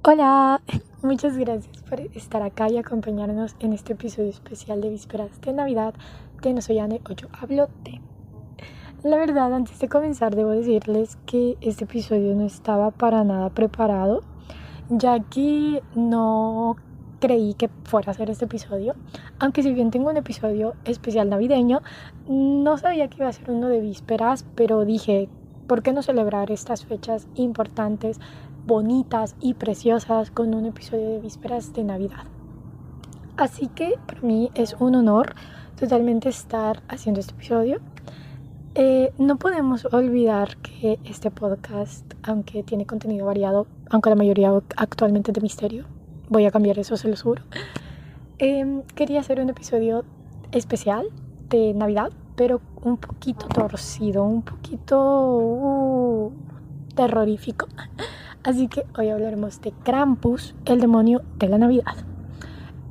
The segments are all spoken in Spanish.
Hola, muchas gracias por estar acá y acompañarnos en este episodio especial de Vísperas de Navidad de No Soy Anne o Yo Hablo de. La verdad, antes de comenzar debo decirles que este episodio no estaba para nada preparado, ya que no creí que fuera a hacer este episodio, aunque si bien tengo un episodio especial navideño, no sabía que iba a ser uno de vísperas, pero dije, ¿por qué no celebrar estas fechas importantes, bonitas y preciosas con un episodio de vísperas de Navidad? Así que para mí es un honor totalmente estar haciendo este episodio. No podemos olvidar que este podcast, aunque tiene contenido variado, aunque la mayoría actualmente es de misterio, voy a cambiar eso, se lo juro. Quería hacer un episodio especial de Navidad, pero un poquito torcido, un poquito terrorífico. Así que hoy hablaremos de Krampus, el demonio de la Navidad.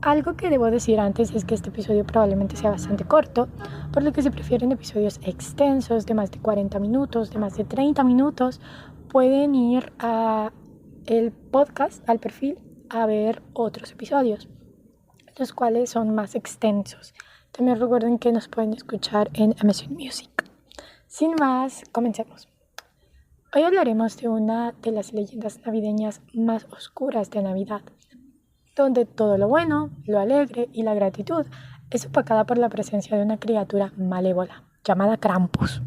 Algo que debo decir antes es que este episodio probablemente sea bastante corto, por lo que si prefieren episodios extensos de más de 40 minutos, de más de 30 minutos, pueden ir a el podcast, al perfil, a ver otros episodios, los cuales son más extensos. También recuerden que nos pueden escuchar en Amazon Music. Sin más, comencemos. Hoy hablaremos de una de las leyendas navideñas más oscuras de Navidad, donde todo lo bueno, lo alegre y la gratitud es opacada por la presencia de una criatura malévola llamada Krampus.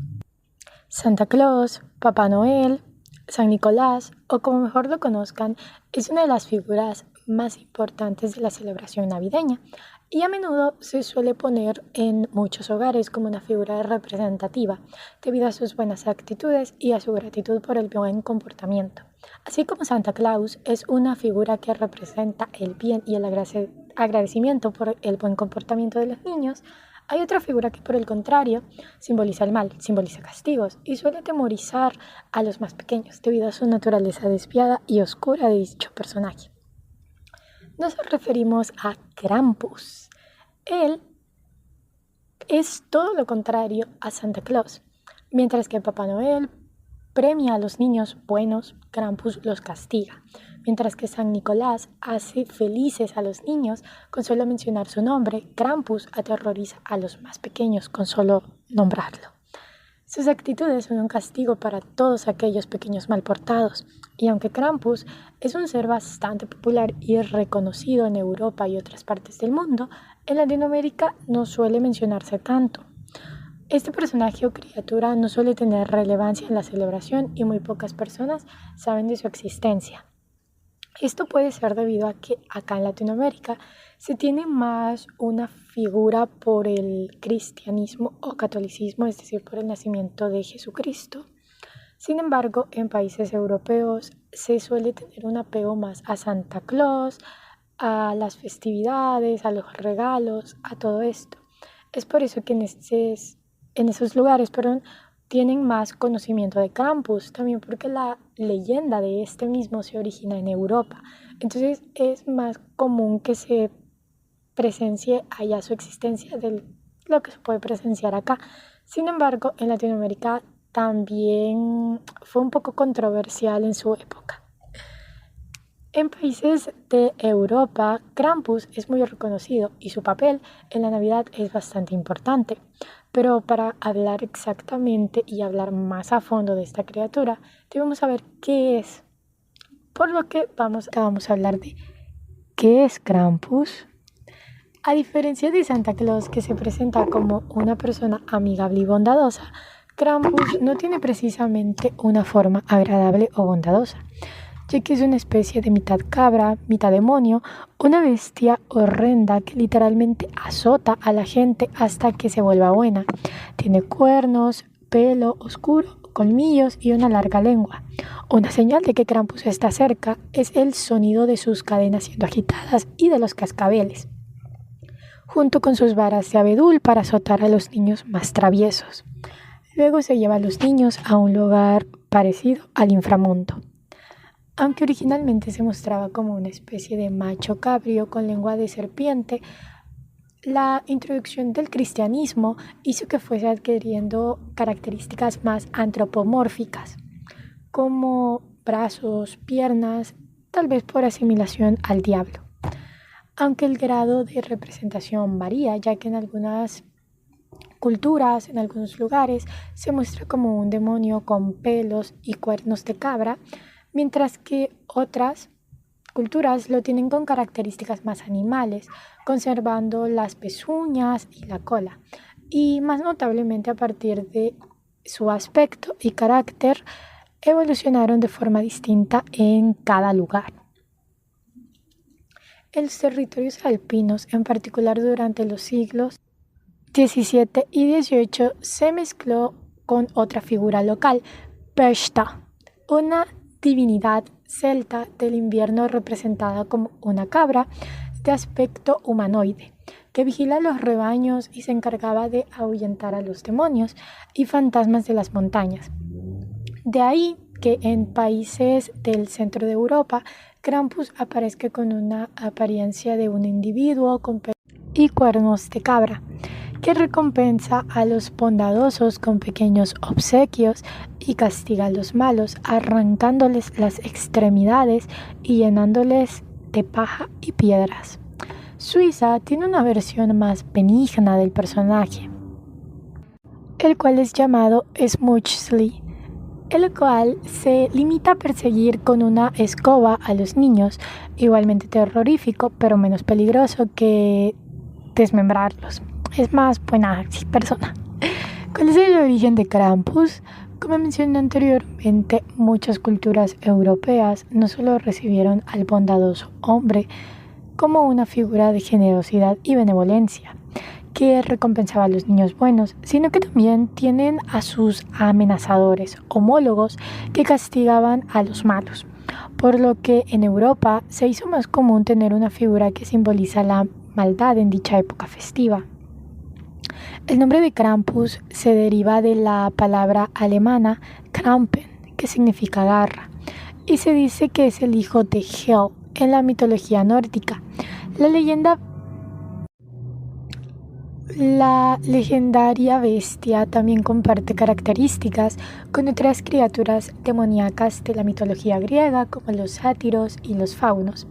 Santa Claus, Papá Noel, San Nicolás, o como mejor lo conozcan, es una de las figuras más importantes de la celebración navideña y a menudo se suele poner en muchos hogares como una figura representativa debido a sus buenas actitudes y a su gratitud por el buen comportamiento. Así como Santa Claus es una figura que representa el bien y el agradecimiento por el buen comportamiento de los niños, hay otra figura que por el contrario simboliza el mal, simboliza castigos y suele atemorizar a los más pequeños debido a su naturaleza despiadada y oscura de dicho personaje. Nos referimos a Krampus. Él es todo lo contrario a Santa Claus. Mientras que Papá Noel premia a los niños buenos, Krampus los castiga. Mientras que San Nicolás hace felices a los niños con solo mencionar su nombre, Krampus aterroriza a los más pequeños con solo nombrarlo. Sus actitudes son un castigo para todos aquellos pequeños malportados, y aunque Krampus es un ser bastante popular y reconocido en Europa y otras partes del mundo, en Latinoamérica no suele mencionarse tanto. Este personaje o criatura no suele tener relevancia en la celebración y muy pocas personas saben de su existencia. Esto puede ser debido a que acá en Latinoamérica se tiene más una figura por el cristianismo o catolicismo, es decir, por el nacimiento de Jesucristo. Sin embargo, en países europeos se suele tener un apego más a Santa Claus, a las festividades, a los regalos, a todo esto. Es por eso que en esos lugares, tienen más conocimiento de Krampus, también porque la leyenda de este mismo se origina en Europa. Entonces es más común que se presencie allá su existencia de lo que se puede presenciar acá. Sin embargo, en Latinoamérica también fue un poco controversial en su época. En países de Europa, Krampus es muy reconocido y su papel en la Navidad es bastante importante. Pero para hablar exactamente y hablar más a fondo de esta criatura, debemos saber qué es. Por lo que vamos a hablar de qué es Krampus. A diferencia de Santa Claus, que se presenta como una persona amigable y bondadosa, Krampus no tiene precisamente una forma agradable o bondadosa, ya que es una especie de mitad cabra, mitad demonio, una bestia horrenda que literalmente azota a la gente hasta que se vuelva buena. Tiene cuernos, pelo oscuro, colmillos y una larga lengua. Una señal de que Krampus está cerca es el sonido de sus cadenas siendo agitadas y de los cascabeles, junto con sus varas de abedul para azotar a los niños más traviesos. Luego se lleva a los niños a un lugar parecido al inframundo. Aunque originalmente se mostraba como una especie de macho cabrío con lengua de serpiente, la introducción del cristianismo hizo que fuese adquiriendo características más antropomórficas, como brazos, piernas tal vez por asimilación al diablo. Aunque el grado de representación varía, ya que en algunas culturas, en algunos lugares, se muestra como un demonio con pelos y cuernos de cabra, mientras que otras culturas lo tienen con características más animales, conservando las pezuñas y la cola, y más notablemente a partir de su aspecto y carácter, evolucionaron de forma distinta en cada lugar. En los territorios alpinos, en particular durante los siglos XVII y XVIII, se mezcló con otra figura local, Peshta, una divinidad celta del invierno representada como una cabra de aspecto humanoide, que vigila los rebaños y se encargaba de ahuyentar a los demonios y fantasmas de las montañas. De ahí que en países del centro de Europa, Krampus aparezca con una apariencia de un individuo con pelos y cuernos de cabra, que recompensa a los bondadosos con pequeños obsequios y castiga a los malos, arrancándoles las extremidades y llenándoles de paja y piedras. Suiza tiene una versión más benigna del personaje, el cual es llamado Smuchsli, el cual se limita a perseguir con una escoba a los niños, igualmente terrorífico, pero menos peligroso que desmembrarlos. Es más buena persona. ¿Cuál es el origen de Krampus? Como mencioné anteriormente, muchas culturas europeas no solo recibieron al bondadoso hombre como una figura de generosidad y benevolencia que recompensaba a los niños buenos, sino que también tienen a sus amenazadores, homólogos, que castigaban a los malos, por lo que en Europa se hizo más común tener una figura que simboliza la maldad en dicha época festiva. El nombre de Krampus se deriva de la palabra alemana Krampen, que significa garra, y se dice que es el hijo de Hel en la mitología nórdica. La legendaria bestia también comparte características con otras criaturas demoníacas de la mitología griega, como los sátiros y los faunos.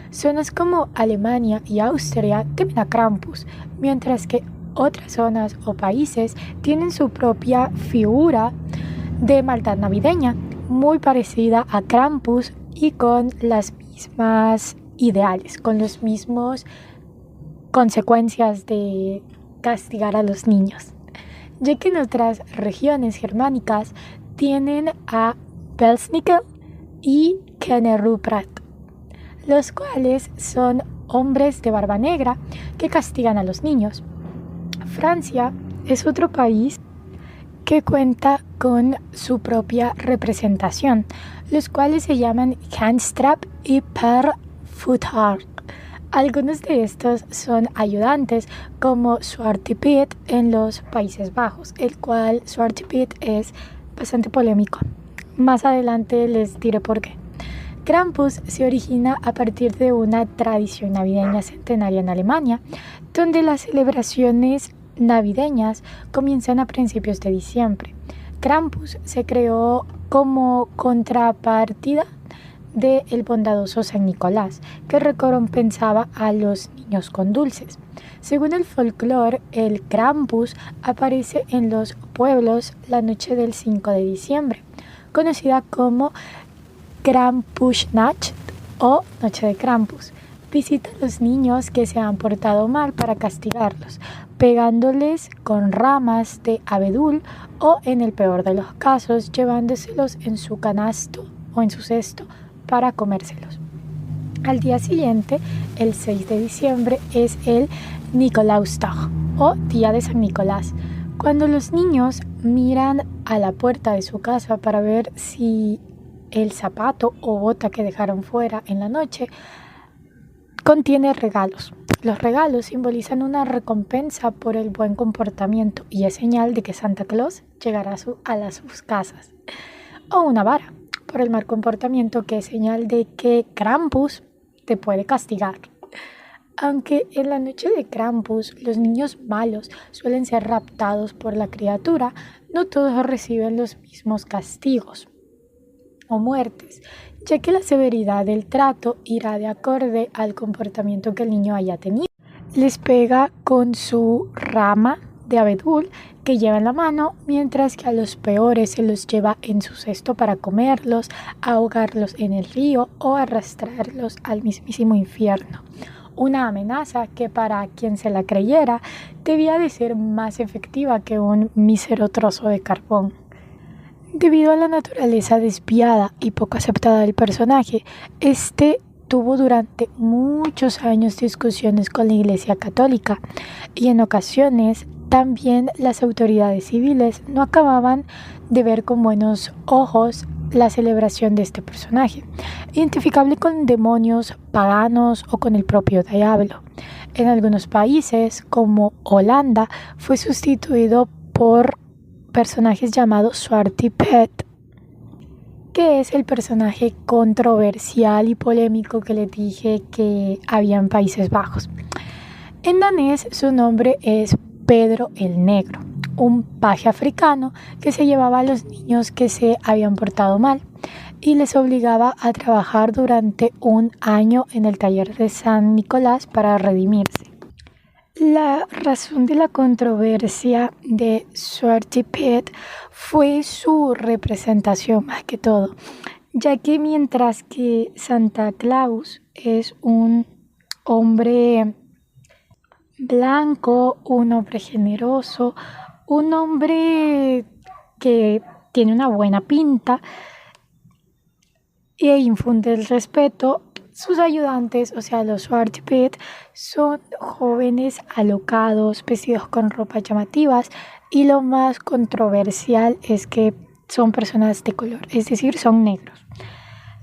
Zonas como Alemania y Austria temen a Krampus, mientras que otras zonas o países tienen su propia figura de maldad navideña, muy parecida a Krampus y con las mismas ideales, con las mismas consecuencias de castigar a los niños, ya que en otras regiones germánicas tienen a Belsnickel y Kenneruprat, los cuales son hombres de barba negra que castigan a los niños. Francia es otro país que cuenta con su propia representación, los cuales se llaman Handstrap y Père Fouettard. Algunos de estos son ayudantes, como Zwarte Piet en los Países Bajos, el cual Zwarte Piet es bastante polémico. Más adelante les diré por qué. Krampus se origina a partir de una tradición navideña centenaria en Alemania, donde las celebraciones navideñas comienzan a principios de diciembre. Krampus se creó como contrapartida del bondadoso San Nicolás, que recompensaba a los niños con dulces. Según el folclore, el Krampus aparece en los pueblos la noche del 5 de diciembre, conocida como Krampusnacht o Noche de Krampus. Visita a los niños que se han portado mal para castigarlos, pegándoles con ramas de abedul o, en el peor de los casos, llevándoselos en su canasto o en su cesto para comérselos. Al día siguiente, el 6 de diciembre, es el Nikolaustag o Día de San Nicolás, cuando los niños miran a la puerta de su casa para ver si el zapato o bota que dejaron fuera en la noche contiene regalos. Los regalos simbolizan una recompensa por el buen comportamiento y es señal de que Santa Claus llegará a sus casas. O una vara por el mal comportamiento, que es señal de que Krampus te puede castigar. Aunque en la noche de Krampus los niños malos suelen ser raptados por la criatura, no todos reciben los mismos castigos o muertes, ya que la severidad del trato irá de acorde al comportamiento que el niño haya tenido. Les pega con su rama de abedul que lleva en la mano, mientras que a los peores se los lleva en su cesto para comerlos, ahogarlos en el río o arrastrarlos al mismísimo infierno. Una amenaza que para quien se la creyera debía de ser más efectiva que un mísero trozo de carbón. Debido a la naturaleza despiadada y poco aceptada del personaje, tuvo durante muchos años discusiones con la Iglesia Católica y en ocasiones también las autoridades civiles no acababan de ver con buenos ojos la celebración de este personaje, identificable con demonios paganos o con el propio diablo. En algunos países, como Holanda, fue sustituido por personajes llamados Zwarte Piet, que es el personaje controversial y polémico que les dije que había en Países Bajos. En danés su nombre es Pedro el Negro, un paje africano que se llevaba a los niños que se habían portado mal y les obligaba a trabajar durante un año en el taller de San Nicolás para redimirse. La razón de la controversia de Zwarte Piet fue su representación más que todo, ya que mientras que Santa Claus es un hombre blanco, un hombre generoso, un hombre que tiene una buena pinta e infunde el respeto, sus ayudantes, o sea, los Zwarte Piet, son jóvenes alocados, vestidos con ropas llamativas y lo más controversial es que son personas de color, es decir, son negros.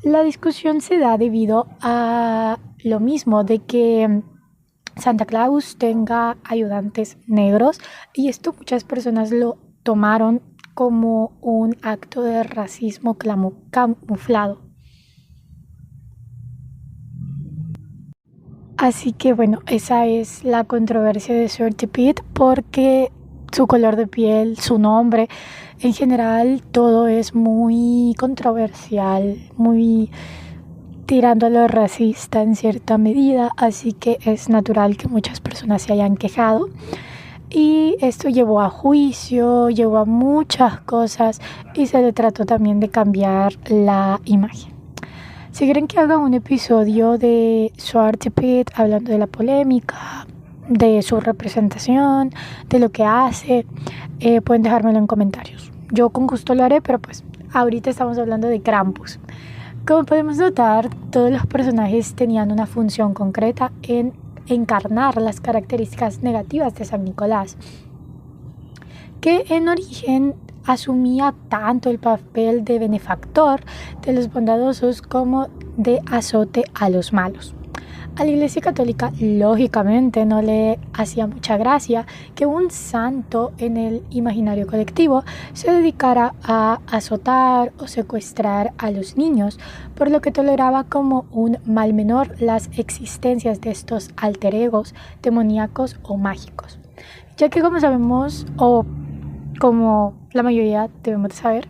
La discusión se da debido a lo mismo de que Santa Claus tenga ayudantes negros y esto muchas personas lo tomaron como un acto de racismo camuflado. Así que bueno, esa es la controversia de Zwarte Piet porque su color de piel, su nombre, en general todo es muy controversial, muy tirando a lo racista en cierta medida, así que es natural que muchas personas se hayan quejado. Y esto llevó a juicio, llevó a muchas cosas y se le trató también de cambiar la imagen. Si quieren que haga un episodio de Zwarte Piet hablando de la polémica, de su representación, de lo que hace, pueden dejármelo en comentarios. Yo con gusto lo haré, pero pues ahorita estamos hablando de Krampus. Como podemos notar, todos los personajes tenían una función concreta en encarnar las características negativas de San Nicolás, que en origen asumía tanto el papel de benefactor de los bondadosos como de azote a los malos. A la Iglesia Católica, lógicamente, no le hacía mucha gracia que un santo en el imaginario colectivo se dedicara a azotar o secuestrar a los niños, por lo que toleraba como un mal menor las existencias de estos alter egos demoníacos o mágicos, ya que como sabemos, o como la mayoría debemos de saber,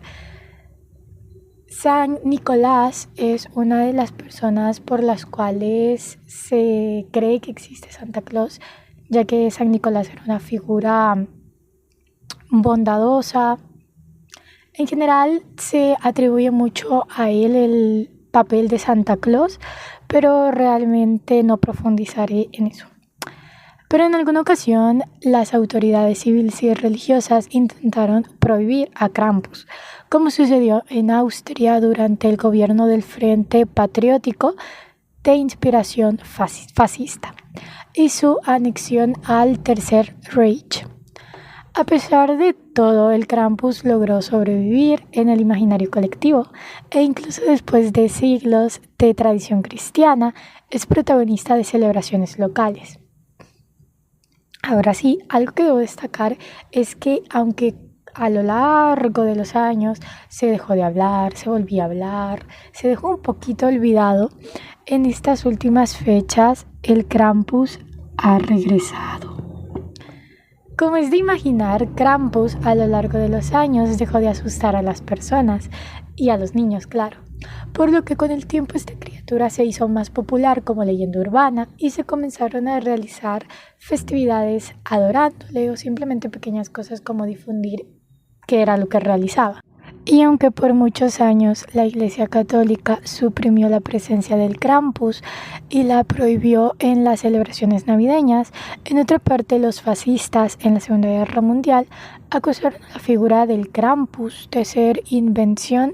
San Nicolás es una de las personas por las cuales se cree que existe Santa Claus, ya que San Nicolás era una figura bondadosa. En general se atribuye mucho a él el papel de Santa Claus, pero realmente no profundizaré en eso. Pero en alguna ocasión las autoridades civiles y religiosas intentaron prohibir a Krampus, como sucedió en Austria durante el gobierno del Frente Patriótico de inspiración fascista y su anexión al Tercer Reich. A pesar de todo, el Krampus logró sobrevivir en el imaginario colectivo e incluso después de siglos de tradición cristiana es protagonista de celebraciones locales. Ahora sí, algo que debo destacar es que aunque a lo largo de los años se dejó de hablar, se volvía a hablar, se dejó un poquito olvidado, en estas últimas fechas el Krampus ha regresado. Como es de imaginar, Krampus a lo largo de los años dejó de asustar a las personas y a los niños, claro. por lo que con el tiempo esta criatura se hizo más popular como leyenda urbana y se comenzaron a realizar festividades adorándole o simplemente pequeñas cosas como difundir qué era lo que realizaba. Y aunque por muchos años la Iglesia Católica suprimió la presencia del Krampus y la prohibió en las celebraciones navideñas, en otra parte los fascistas en la Segunda Guerra Mundial acusaron a la figura del Krampus de ser invención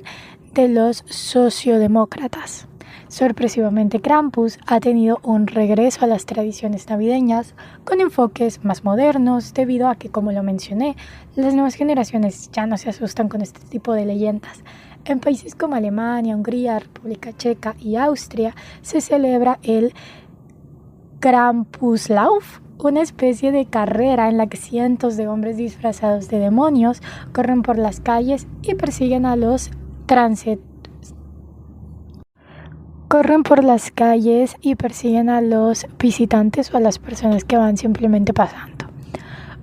de los socialdemócratas. Sorpresivamente, Krampus ha tenido un regreso a las tradiciones navideñas con enfoques más modernos debido a que, como lo mencioné, las nuevas generaciones ya no se asustan con este tipo de leyendas. En países como Alemania, Hungría, República Checa y Austria se celebra el Krampuslauf, una especie de carrera en la que cientos de hombres disfrazados de demonios corren por las calles y persiguen a los visitantes o a las personas que van simplemente pasando.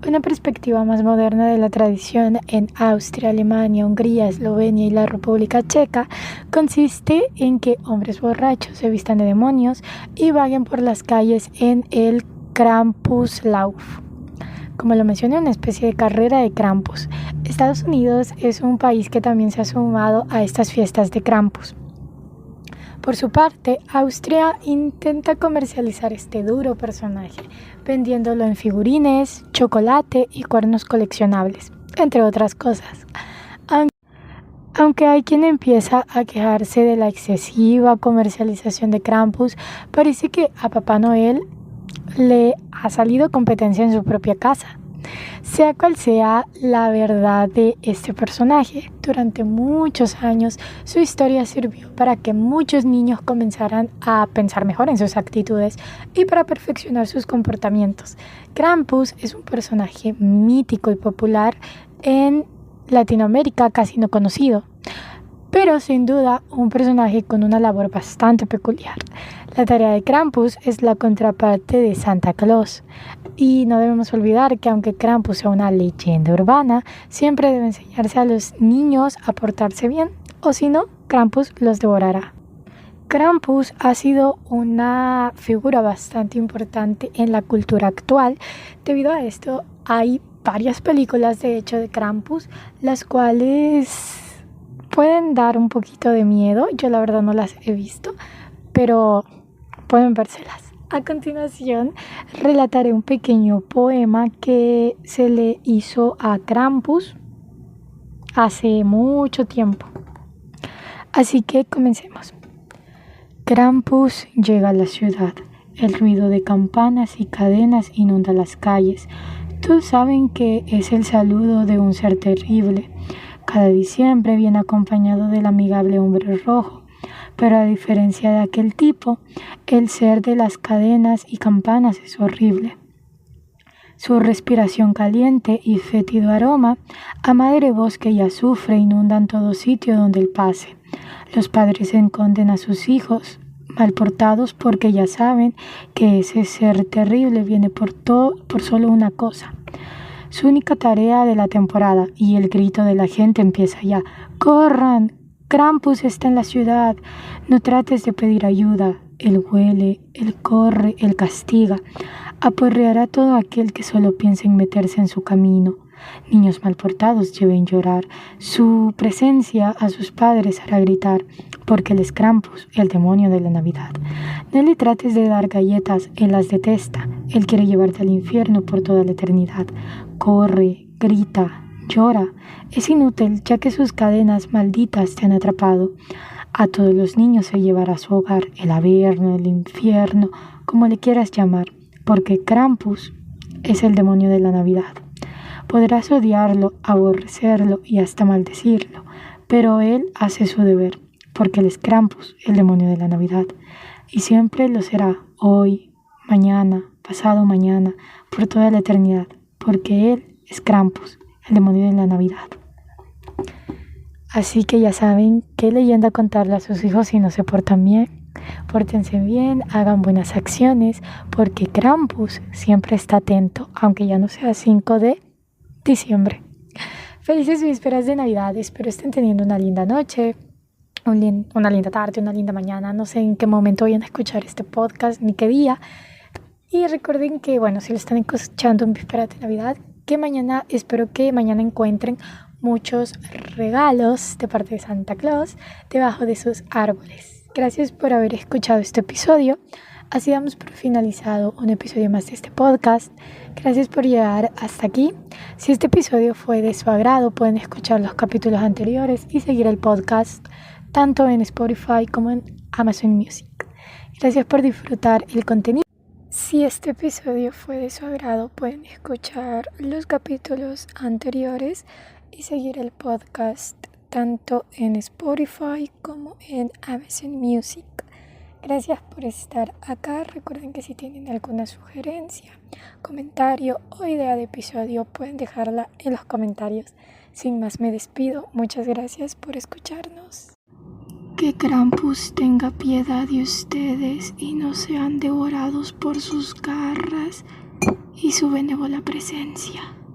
Una perspectiva más moderna de la tradición en Austria, Alemania, Hungría, Eslovenia y la República Checa consiste en que hombres borrachos se vistan de demonios y vaguen por las calles en el Krampuslauf. Como lo mencioné, una especie de carrera de Krampus. Estados Unidos es un país que también se ha sumado a estas fiestas de Krampus. Por su parte, Austria intenta comercializar este duro personaje, vendiéndolo en figurines, chocolate y cuernos coleccionables, entre otras cosas. Aunque hay quien empieza a quejarse de la excesiva comercialización de Krampus, parece que a Papá Noel le ha salido competencia en su propia casa. Sea cual sea la verdad de este personaje, durante muchos años su historia sirvió para que muchos niños comenzaran a pensar mejor en sus actitudes y para perfeccionar sus comportamientos. Krampus es un personaje mítico y popular en Latinoamérica, casi no conocido, pero sin duda un personaje con una labor bastante peculiar. La tarea de Krampus es la contraparte de Santa Claus. Y no debemos olvidar que aunque Krampus sea una leyenda urbana, siempre debe enseñarse a los niños a portarse bien, o si no, Krampus los devorará. Krampus ha sido una figura bastante importante en la cultura actual. Debido a esto, hay varias películas de hecho de Krampus, las cuales pueden dar un poquito de miedo. Yo la verdad no las he visto, pero pueden vérselas. A continuación, relataré un pequeño poema que se le hizo a Krampus hace mucho tiempo. Así que comencemos. Krampus llega a la ciudad. El ruido de campanas y cadenas inunda las calles. Todos saben que es el saludo de un ser terrible. Cada diciembre viene acompañado del amigable hombre rojo. Pero a diferencia de aquel tipo, el ser de las cadenas y campanas es horrible. Su respiración caliente y fétido aroma a madre bosque y azufre inundan todo sitio donde él pase. Los padres esconden a sus hijos mal portados porque ya saben que ese ser terrible viene por solo una cosa. Su única tarea de la temporada, y el grito de la gente empieza ya: ¡corran! Krampus está en la ciudad, no trates de pedir ayuda. Él huele, él corre, él castiga. Aporreará a todo aquel que solo piense en meterse en su camino. Niños mal portados deben llorar. Su presencia a sus padres hará gritar, porque él es Krampus, el demonio de la Navidad. No le trates de dar galletas, él las detesta. Él quiere llevarte al infierno por toda la eternidad. Corre, grita, llora. Es inútil, ya que sus cadenas malditas te han atrapado. A todos los niños se llevará a su hogar, el averno, el infierno, como le quieras llamar, porque Krampus es el demonio de la Navidad. Podrás odiarlo, aborrecerlo y hasta maldecirlo, pero él hace su deber, porque él es Krampus, el demonio de la Navidad, y siempre lo será, hoy, mañana, pasado mañana, por toda la eternidad, porque él es Krampus, el demonio de la Navidad. Así que ya saben qué leyenda contarle a sus hijos si no se portan bien. Pórtense bien, hagan buenas acciones, porque Krampus siempre está atento, aunque ya no sea 5 de diciembre. Felices vísperas de Navidad, espero estén teniendo una linda noche. una linda tarde, una linda mañana. No sé en qué momento vayan a escuchar este podcast ni qué día. Y recuerden que, bueno, si lo están escuchando en víspera de Navidad, que mañana, espero que mañana encuentren muchos regalos de parte de Santa Claus debajo de sus árboles. Gracias por haber escuchado este episodio. Así damos por finalizado un episodio más de este podcast. Gracias por llegar hasta aquí. Si este episodio fue de su agrado, pueden escuchar los capítulos anteriores y seguir el podcast tanto en Spotify como en Amazon Music. Gracias por disfrutar el contenido. Si este episodio fue de su agrado, pueden escuchar los capítulos anteriores y seguir el podcast tanto en Spotify como en Amazon Music. Gracias por estar acá. Recuerden que si tienen alguna sugerencia, comentario o idea de episodio, pueden dejarla en los comentarios. Sin más, me despido. Muchas gracias por escucharnos. Que Krampus tenga piedad de ustedes y no sean devorados por sus garras y su benévola presencia.